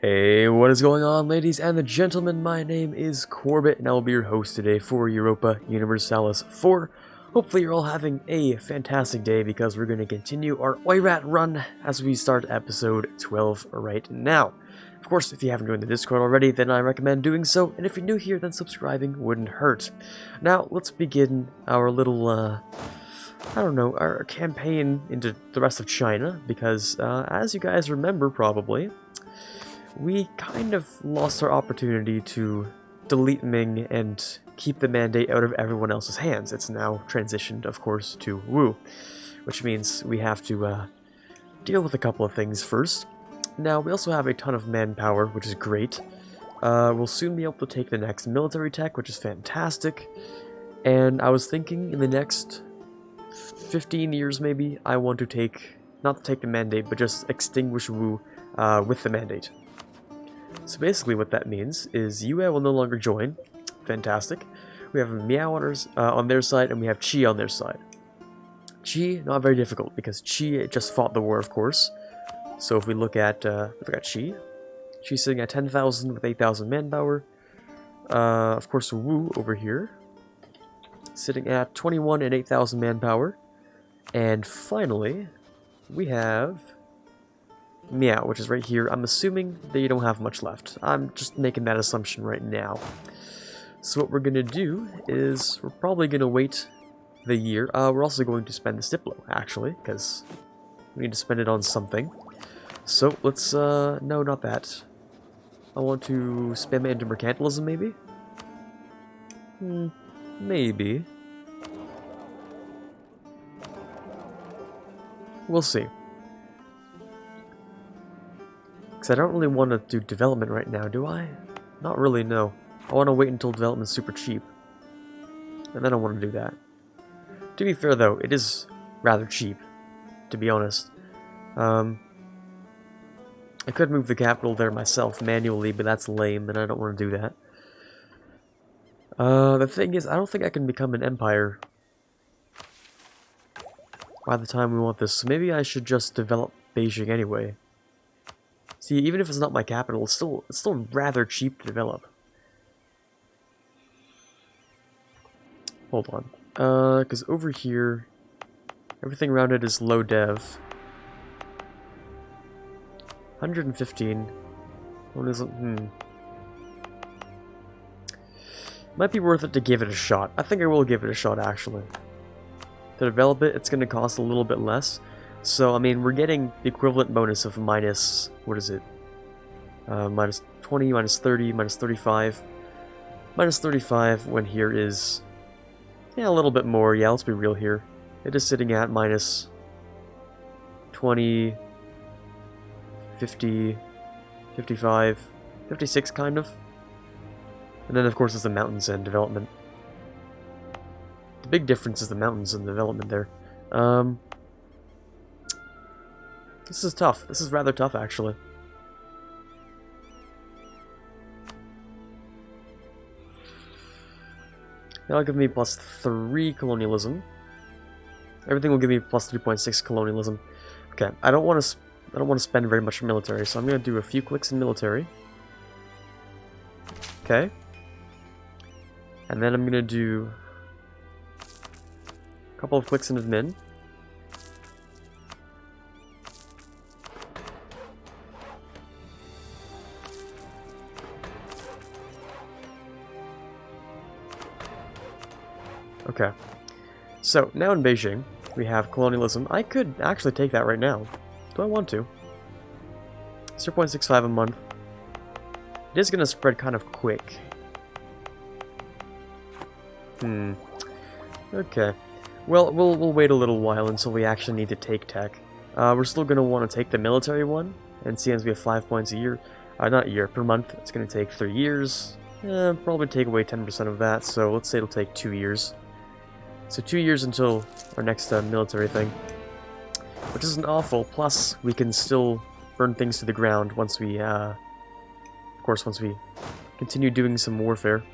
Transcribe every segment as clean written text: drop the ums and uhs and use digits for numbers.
Hey, what is going on, ladies and the gentlemen? My name is Quarbit, and I will be your host today for Europa Universalis 4. Hopefully you're all having a fantastic day, because we're going to continue our Oirat run as we start episode 12 right now. Of course, if you haven't joined the Discord already, then I recommend doing so, and if you're new here, then subscribing wouldn't hurt. Now, let's begin our little, our campaign into the rest of China, because, as you guys remember probably, we kind of lost our opportunity to delete Ming and keep the mandate out of everyone else's hands. It's now transitioned, of course, to Wu, which means we have to deal with a couple of things first. Now, we also have a ton of manpower, which is great. We'll soon be able to take the next military tech, which is fantastic. And I was thinking in the next 15 years, maybe, I want to take, not take the mandate, but just extinguish Wu with the mandate. So basically what that means is Yue will no longer join. Fantastic. We have Miao on their side, and we have Qi on their side. Qi, not very difficult, because Qi just fought the war, of course. So if we look at Qi, she's sitting at 10,000 with 8,000 manpower. Of course, Wu over here, sitting at 21 and 8,000 manpower. And finally, we have Miao, which is right here. I'm assuming that you don't have much left. I'm just making that assumption right now. So what we're going to do is we're probably going to wait the year. We're also going to spend the Diplo, actually, because we need to spend it on something. So let's, no, not that. I want to spam it into mercantilism, maybe? Maybe. We'll see. Because I don't really want to do development right now, do I? Not really, no. I want to wait until development's super cheap. And then I want to do that. To be fair, though, it is rather cheap, to be honest. I could move the capital there myself manually, but that's lame, and I don't want to do that. The thing is, I don't think I can become an empire by the time we want this, so maybe I should just develop Beijing anyway. See, even if it's not my capital, it's still rather cheap to develop. Hold on. Because over here, everything around it is low dev. 115. What is it? Might be worth it to give it a shot. I think I will give it a shot, actually. To develop it, it's going to cost a little bit less. So, I mean, we're getting the equivalent bonus of minus, what is it? Minus 20, minus 30, minus 35. Minus 35 when here is, yeah, a little bit more. Yeah, let's be real here. It is sitting at minus 20, 50, 55, 56 kind of. And then, of course, it's the mountains and development. The big difference is the mountains and development there. This is tough. This is rather tough, actually. That'll give me plus 3 colonialism. Everything will give me plus 3.6 colonialism. Okay, I don't want to spend very much military, so I'm gonna do a few clicks in military. Okay. And then I'm gonna do a couple of clicks in admin. Okay, so now in Beijing, we have colonialism. I could actually take that right now. Do I want to? 0.65 a month. It is going to spread kind of quick. Okay. Well, we'll wait a little while until we actually need to take tech. We're still going to want to take the military one, and since we have 5 points a year, not a year, per month, it's going to take 3 years. Probably take away 10% of that, so let's say it'll take 2 years. So 2 years until our next military thing, which isn't awful. Plus, we can still burn things to the ground once we, of course, once we continue doing some warfare.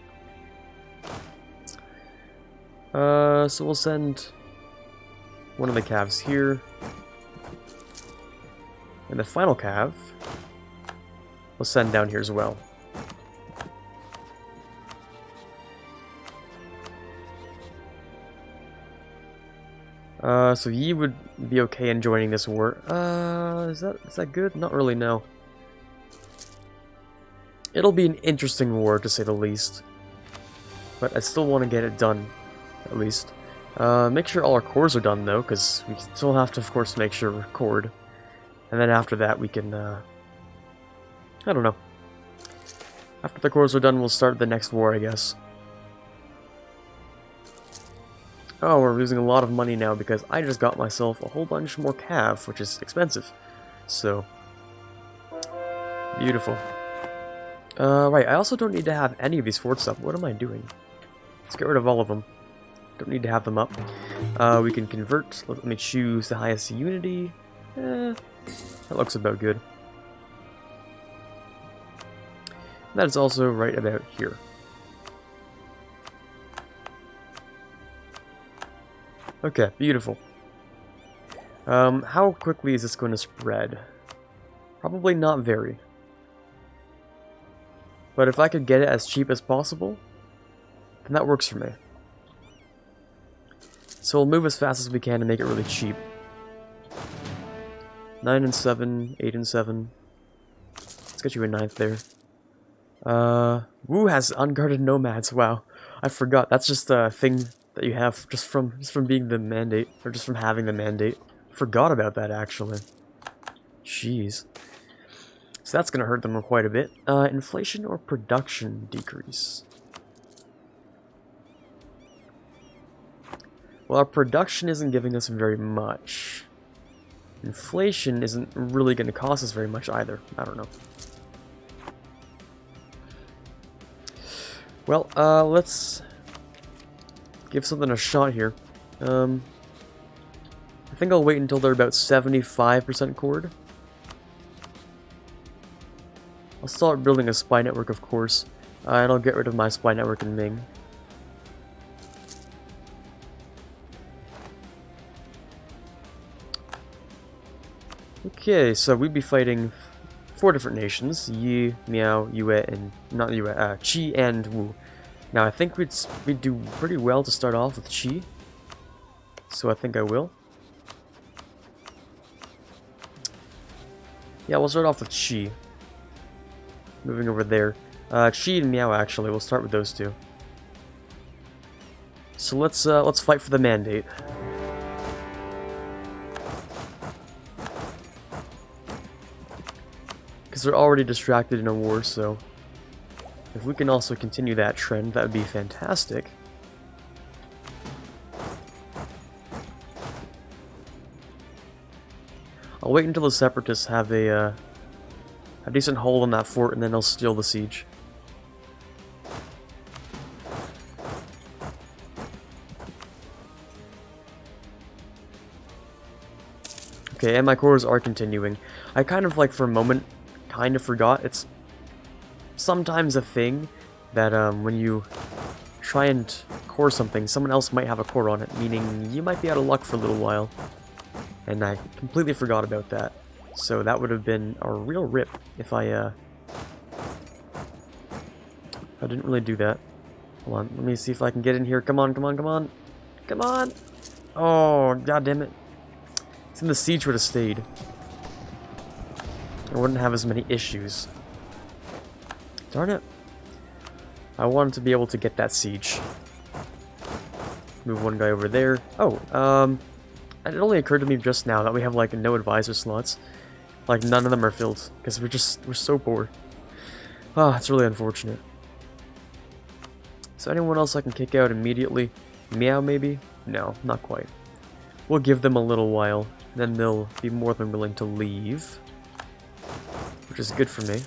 So we'll send one of the calves here, and the final calf we'll send down here as well. So Yi would be okay in joining this war. Is that good? Not really, no. It'll be an interesting war, to say the least. But I still want to get it done, at least. Make sure all our cores are done, though, because we still have to, of course, make sure we're cored. And then after that, we can, I don't know. After the cores are done, we'll start the next war, I guess. Oh, we're losing a lot of money now because I just got myself a whole bunch more cav, which is expensive. So, beautiful. Right, I also don't need to have any of these forts up. What am I doing? Let's get rid of all of them. Don't need to have them up. We can convert. Let me choose the highest unity. That looks about good. That is also right about here. Okay, beautiful. How quickly is this going to spread? Probably not very. But if I could get it as cheap as possible, then that works for me. So we'll move as fast as we can to make it really cheap. 9 and 7, 8 and 7. Let's get you a 9th there. Wu has unguarded nomads. Wow, I forgot. That's just a thing that you have just from being the mandate, or just from having the mandate. Forgot about that, actually. Jeez. So that's gonna hurt them quite a bit. Inflation or production decrease? Well, our production isn't giving us very much. Inflation isn't really gonna cost us very much either. I don't know. Well, let's give something a shot here. I think I'll wait until they're about 75% cored. I'll start building a spy network, of course, and I'll get rid of my spy network in Ming. Okay, so we'd be fighting 4 different nations: Yi, Miao, Yue, and not Yue, Qi and Wu. Now I think we'd do pretty well to start off with Qi, so I think I will. Yeah, we'll start off with Qi. Moving over there. Qi and Miao, actually, we'll start with those two. So let's fight for the mandate. Because they're already distracted in a war, so if we can also continue that trend, that would be fantastic. I'll wait until the separatists have a decent hold on that fort, and then I'll steal the siege. Okay, and my cores are continuing. I kind of, like, for a moment, kind of forgot. It's sometimes a thing that when you try and core something, someone else might have a core on it, meaning you might be out of luck for a little while. And I completely forgot about that. So that would have been a real rip if I didn't really do that. Hold on, let me see if I can get in here. Come on, come on, come on. Come on! Oh, god damn it. It's in the siege would have stayed. I wouldn't have as many issues. Darn it. I wanted to be able to get that siege. Move one guy over there. Oh, it only occurred to me just now that we have, like, no advisor slots. Like, none of them are filled, because we're so poor. Ah, it's really unfortunate. So anyone else I can kick out immediately? Meow, maybe? No, not quite. We'll give them a little while, then they'll be more than willing to leave. Which is good for me.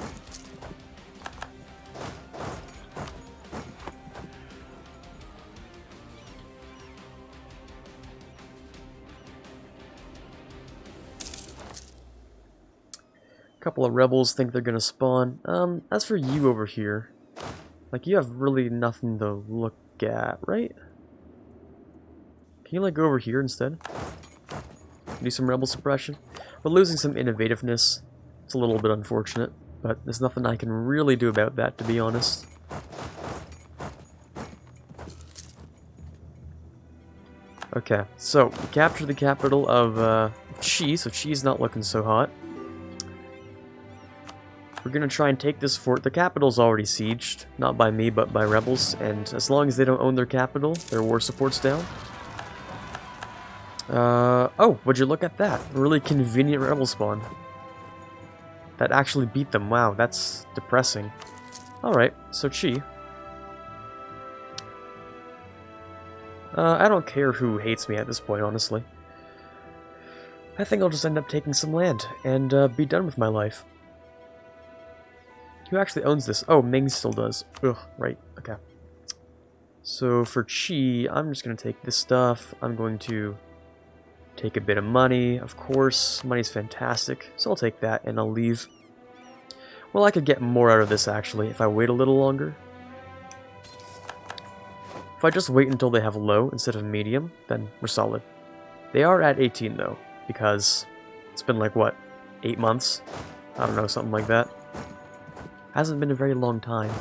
A couple of rebels think they're gonna spawn. As for you over here, like, you have really nothing to look at, right? Can you, like, go over here instead? Do some rebel suppression? We're losing some innovativeness. It's a little bit unfortunate. But there's nothing I can really do about that, to be honest. Okay, so we capture the capital of Chi, so Chi's not looking so hot. We're gonna try and take this fort. The capital's already sieged, not by me, but by rebels, and as long as they don't own their capital, their war support's down. Oh, would you look at that? A really convenient rebel spawn. That actually beat them. Wow, that's depressing. Alright, so Chi. I don't care who hates me at this point, honestly. I think I'll just end up taking some land and be done with my life. Who actually owns this? Oh, Ming still does. Ugh, right, okay. So for Chi, I'm just going to take this stuff. I'm going to take a bit of money, of course. Money's fantastic, so I'll take that and I'll leave. Well, I could get more out of this, actually, if I wait a little longer. If I just wait until they have low instead of medium, then we're solid. They are at 18, though, because it's been like, what, 8 months? I don't know, something like that. Hasn't been a very long time.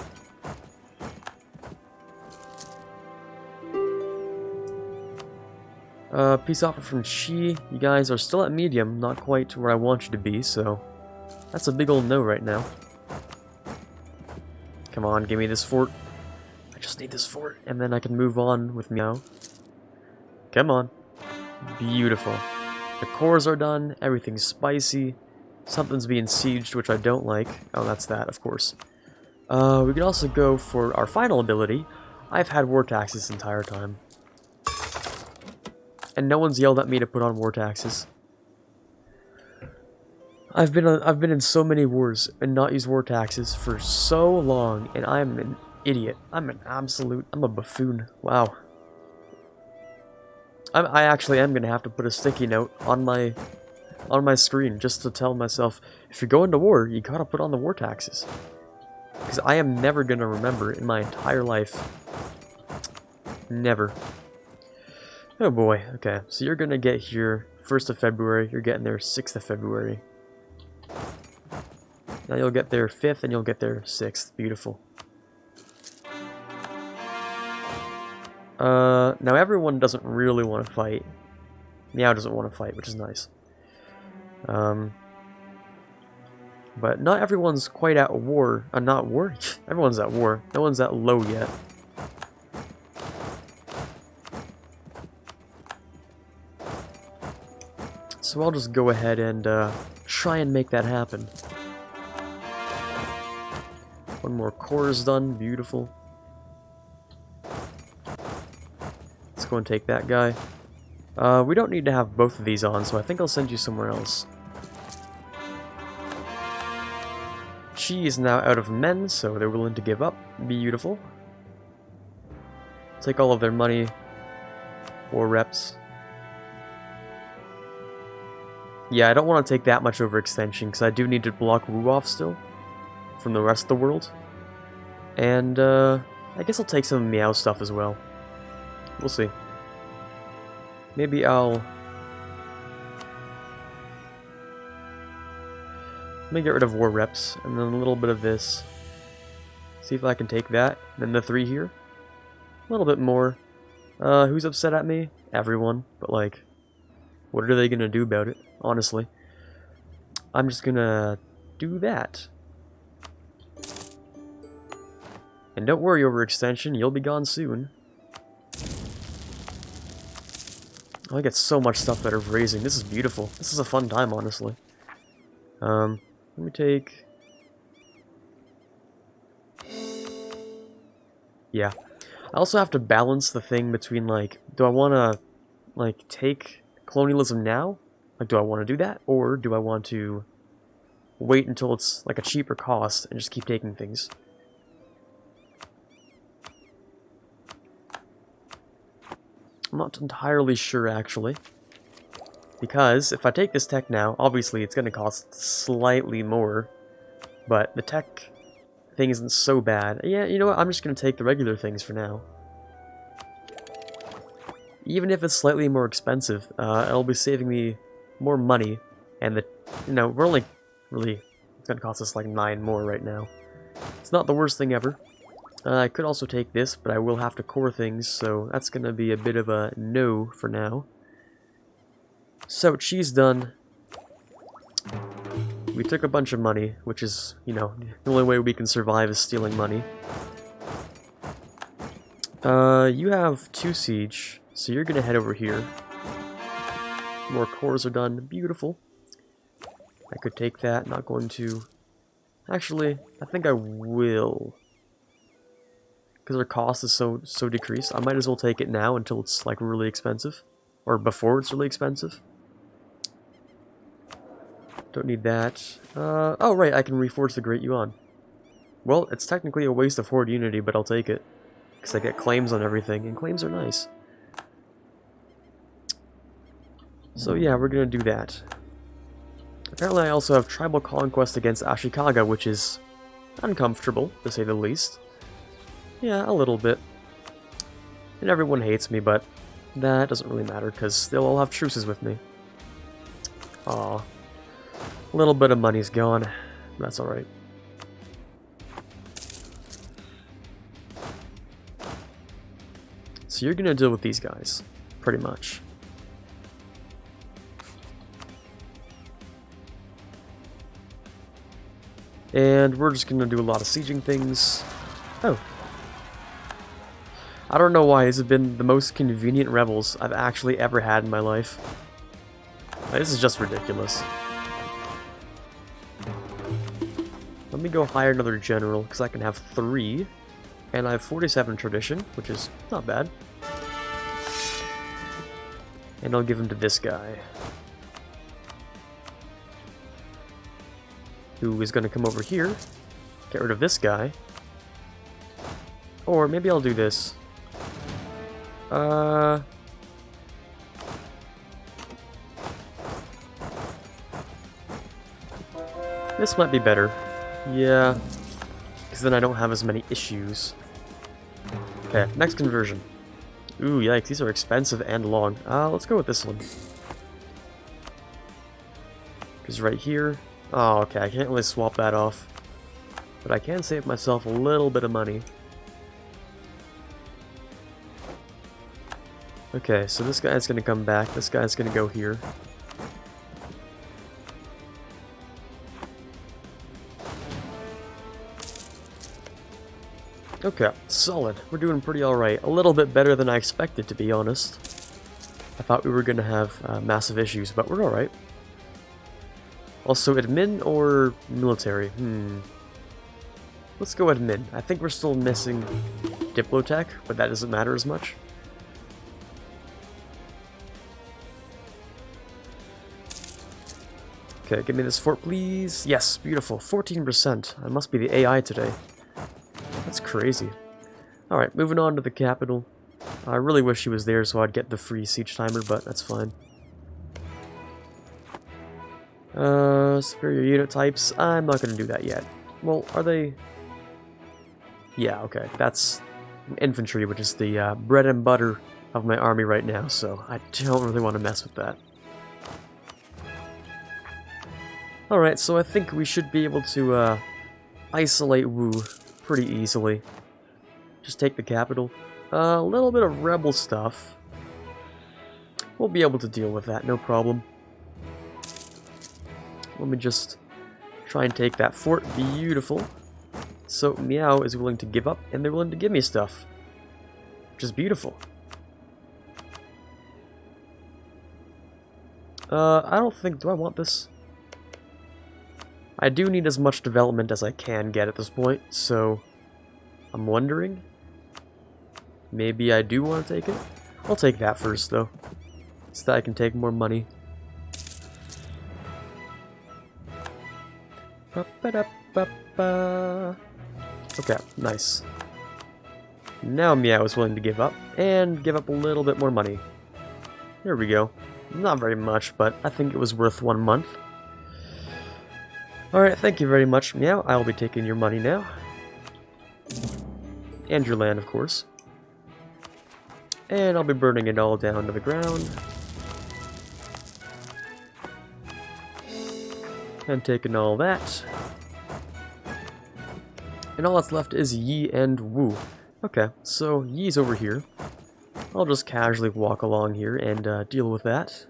Peace offer from Chi. You guys are still at medium, not quite where I want you to be, so that's a big old no right now. Come on, give me this fort. I just need this fort, and then I can move on with Meow. Come on. Beautiful. The cores are done, everything's spicy. Something's being sieged, which I don't like. Oh, that's that, of course. We could also go for our final ability. I've had war taxes this entire time. And no one's yelled at me to put on war taxes. I've been in so many wars and not used war taxes for so long, and I'm an idiot. I'm a buffoon. Wow. I actually am gonna have to put a sticky note on my screen just to tell myself, if you're going to war, you gotta put on the war taxes. Because I am never gonna remember in my entire life. Never. Oh boy, okay, so you're gonna get here 1st of February, you're getting there 6th of February. Now you'll get there 5th and you'll get there 6th. Beautiful. Now everyone doesn't really want to fight. Meow doesn't want to fight, which is nice. But not everyone's quite at war. Not war? Everyone's at war. No one's at low yet. So I'll just go ahead and try and make that happen. One more core is done. Beautiful. Let's go and take that guy. We don't need to have both of these on, so I think I'll send you somewhere else. She is now out of men, so they're willing to give up. Beautiful. Take all of their money. War reps. Yeah, I don't want to take that much overextension, because I do need to block Wu off still from the rest of the world. And, I guess I'll take some Meow stuff as well. We'll see. Maybe I'll... Let me get rid of war reps, and then a little bit of this. See if I can take that. Then the 3 here. A little bit more. Who's upset at me? Everyone. But, like, what are they gonna do about it? Honestly. I'm just gonna do that. And don't worry, overextension, you'll be gone soon. Oh, I get so much stuff out of raising. This is beautiful. This is a fun time, honestly. Let me take... Yeah. I also have to balance the thing between, like, do I want to, like, take colonialism now? Like, do I want to do that? Or do I want to wait until it's, like, a cheaper cost and just keep taking things? I'm not entirely sure, actually. Because if I take this tech now, obviously it's going to cost slightly more. But the tech thing isn't so bad. Yeah, you know what? I'm just going to take the regular things for now. Even if it's slightly more expensive, it'll be saving me more money. And the, you know, we're only really gonna cost us like 9 more right now. It's not the worst thing ever. I could also take this, but I will have to core things, so that's gonna be a bit of a no for now. So, she's done. We took a bunch of money, which is, you know, the only way we can survive is stealing money. You have 2 siege, so you're gonna head over here. More cores are done. Beautiful. I could take that, not going to... Actually, I think I will. Because our cost is so decreased, I might as well take it now until it's, like, really expensive. Or before it's really expensive. Don't need that. Oh, right, I can reforge the Great Yuan. Well, it's technically a waste of Horde Unity, but I'll take it. Because I get claims on everything, and claims are nice. So yeah, we're gonna do that. Apparently I also have Tribal Conquest against Ashikaga, which is uncomfortable, to say the least. Yeah, a little bit. And everyone hates me, but that doesn't really matter, because they'll all have truces with me. Aw. A little bit of money's gone. That's alright. So you're gonna deal with these guys, pretty much. And we're just gonna do a lot of sieging things. Oh. I don't know why, these have been the most convenient rebels I've actually ever had in my life. Like, this is just ridiculous. Let me go hire another general, because I can have 3. And I have 47 tradition, which is not bad. And I'll give him to this guy. Who is going to come over here, get rid of this guy. Or maybe I'll do this. This might be better. Yeah, because then I don't have as many issues. Okay, next conversion. Ooh, yikes, these are expensive and long. Let's go with this one. Because right here... Oh, okay, I can't really swap that off. But I can save myself a little bit of money. Okay, so this guy's gonna come back. This guy's gonna go here. Okay, solid. We're doing pretty alright. A little bit better than I expected, to be honest. I thought we were gonna have massive issues, but we're alright. Also, admin or military? Let's go admin. I think we're still missing Diplotech, but that doesn't matter as much. Okay, give me this fort, please. Yes, beautiful. 14%. I must be the AI today. That's crazy. Alright, moving on to the capital. I really wish he was there so I'd get the free siege timer, but that's fine. Superior unit types. I'm not going to do that yet. Well, are they... Yeah, okay. That's infantry, which is the bread and butter of my army right now, so I don't really want to mess with that. Alright, so I think we should be able to isolate Wu pretty easily. Just take the capital. A little bit of rebel stuff. We'll be able to deal with that, no problem. Let me just try and take that fort. Beautiful. So Meow is willing to give up, and they're willing to give me stuff. Which is beautiful. I don't think... Do I want this? I do need as much development as I can get at this point, so... I'm wondering... Maybe I do want to take it? I'll take that first, though. So that I can take more money. Okay, nice. Now Meow is willing to give up, and give up a little bit more money. There we go. Not very much, but I think it was worth 1 month. Alright, thank you very much, Meow. I'll be taking your money now. And your land, of course. And I'll be burning it all down to the ground. And taking all that. And all that's left is Yi and Wu. Okay, so Yi's over here. I'll just casually walk along here and deal with that.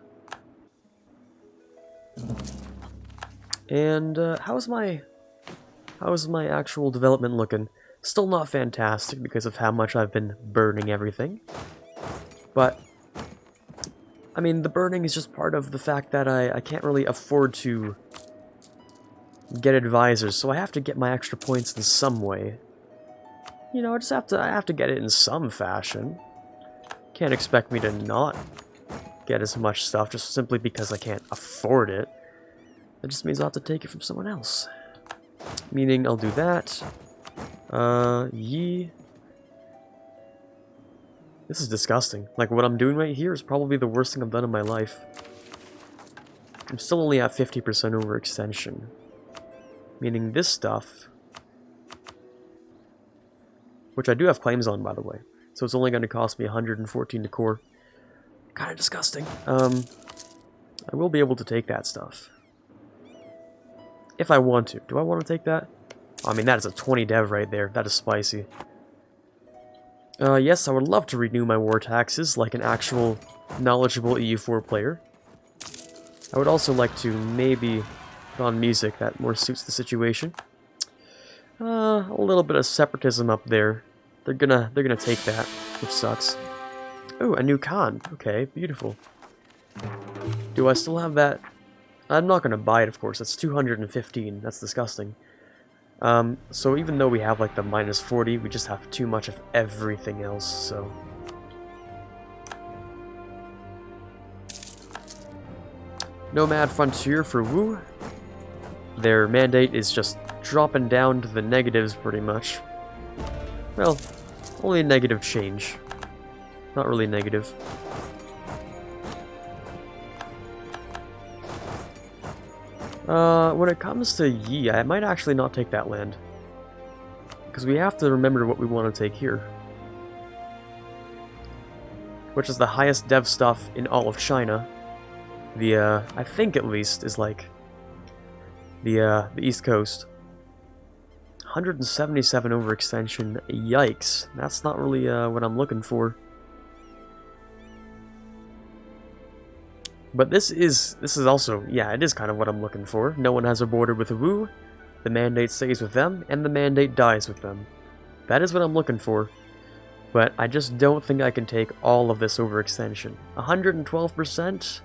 And how's my actual development looking? Still not fantastic because of how much I've been burning everything. But I mean, the burning is just part of the fact that I can't really afford to get advisors, so I have to get my extra points in some way. You know, I have to get it in some fashion. Can't expect me to not get as much stuff just simply because I can't afford it. That just means I'll have to take it from someone else. Meaning I'll do that. Yi. This is disgusting. Like, what I'm doing right here is probably the worst thing I've done in my life. I'm still only at 50% overextension. Meaning this stuff, which I do have claims on, by the way. So it's only going to cost me 114 to core. Kind of disgusting. I will be able to take that stuff. If I want to. Do I want to take that? I mean, that is a 20 dev right there. That is spicy. Yes, I would love to renew my war taxes like an actual knowledgeable EU4 player. I would also like to maybe put on music that more suits the situation. A little bit of separatism up there. They're gonna take that, which sucks. Oh, a new Khan. Okay, beautiful. Do I still have that? I'm not gonna buy it, of course. That's 215. That's disgusting. So even though we have like the minus 40, we just have too much of everything else, so. Nomad Frontier for Wu. Their mandate is just dropping down to the negatives pretty much. Well, only a negative change. Not really negative. When it comes to Yi, I might actually not take that land. Because we have to remember what we want to take here. Which is the highest dev stuff in all of China. I think at least, is like the East Coast. 177 overextension, yikes. That's not really what I'm looking for. But this is also, yeah, it is kind of what I'm looking for. No one has a border with Wu, the mandate stays with them, and the mandate dies with them. That is what I'm looking for. But I just don't think I can take all of this overextension. 112%?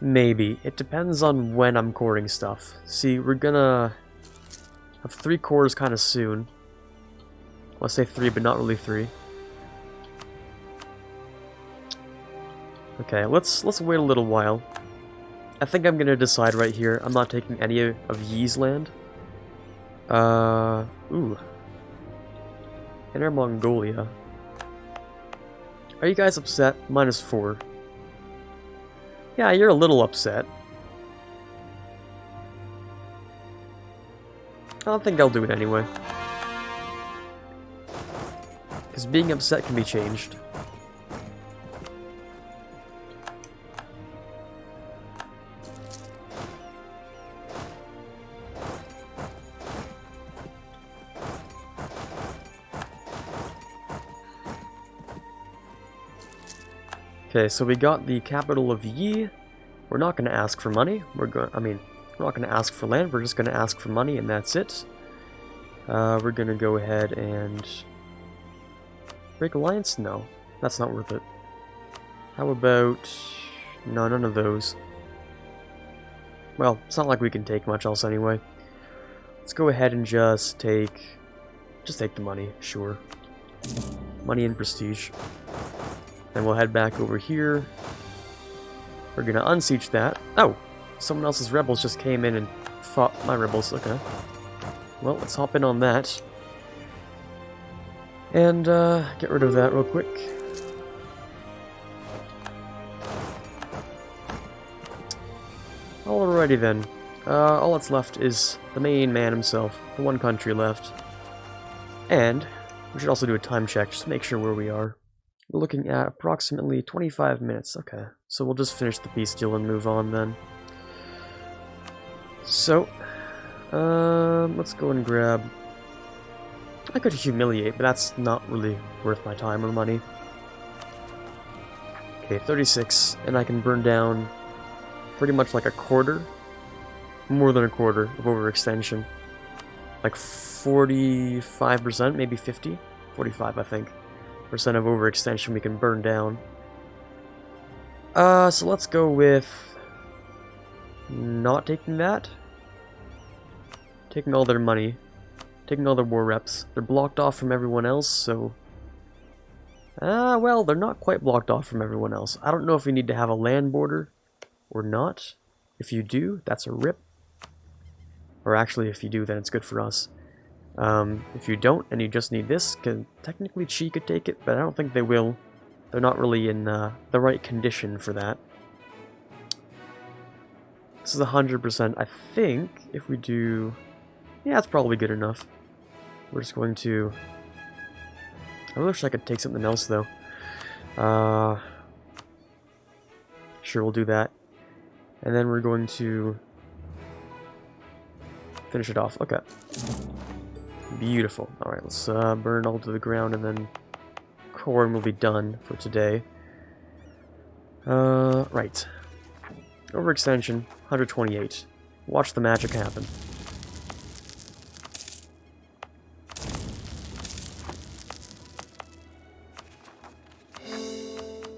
Maybe. It depends on when I'm coring stuff. See, we're gonna have 3 cores kind of soon. Well, I say 3, but not really 3. Okay, let's wait a little while. I think I'm gonna decide right here. I'm not taking any of Yi's land. Ooh. Inner Mongolia. Are you guys upset? -4. Yeah, you're a little upset. I don't think I'll do it anyway. Because being upset can be changed. Okay, so we got the capital of Yi. We're not going to ask for money. We're not going to ask for land. We're just going to ask for money, and that's it. We're going to go ahead and break alliance. No, that's not worth it. How about no, none of those. Well, it's not like we can take much else anyway. Let's go ahead and just take the money. Sure, money and prestige. Then we'll head back over here. We're gonna unsiege that. Oh! Someone else's rebels just came in and fought my rebels. Okay. Well, let's hop in on that. And, get rid of that real quick. Alrighty then. All that's left is the main man himself. The one country left. And we should also do a time check, just to make sure where we are. We're looking at approximately 25 minutes. Okay, so we'll just finish the peace deal and move on then. So, Let's go and grab... I could humiliate, but that's not really worth my time or money. Okay, 36, and I can burn down pretty much like a quarter, more than a quarter of overextension. Like 45%, maybe 50? 45, I think, percent of overextension we can burn down. So let's go with not taking that. Taking all their money. Taking all their war reps. They're blocked off from everyone else, so... well, they're not quite blocked off from everyone else. I don't know if you need to have a land border or not. If you do, that's a rip. Or actually, if you do, then it's good for us. If you don't, and you just need this, technically Chi could take it, but I don't think they will. They're not really in the right condition for that. This is 100%. I think if we do... Yeah, that's probably good enough. We're just going to... I wish I could take something else, though. Sure, we'll do that. And then we're going to... finish it off. Okay. Beautiful. Alright, let's burn all to the ground, and then corn will be done for today. Right. Overextension, 128. Watch the magic happen.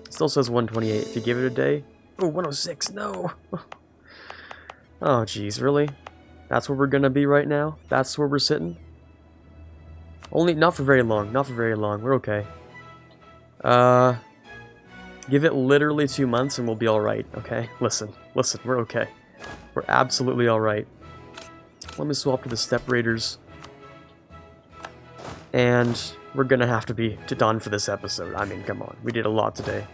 Still says 128. If you give it a day... Oh, 106, no! Oh, jeez, really? That's where we're gonna be right now? That's where we're sitting? Only, not for very long, not for very long, we're okay. Give it literally 2 months and we'll be alright, okay? Listen, we're okay. We're absolutely alright. Let me swap to the Steppe Raiders. And we're gonna have to be done for this episode. I mean, come on, we did a lot today.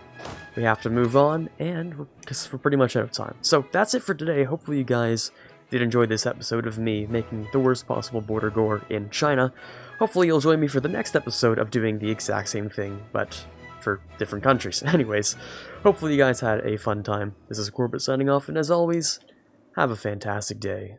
We have to move on, and we're pretty much out of time. So that's it for today. Hopefully you guys did enjoy this episode of me making the worst possible border gore in China. Hopefully you'll join me for the next episode of doing the exact same thing, but for different countries. Anyways, hopefully you guys had a fun time. This is Quarbit signing off, and as always, have a fantastic day.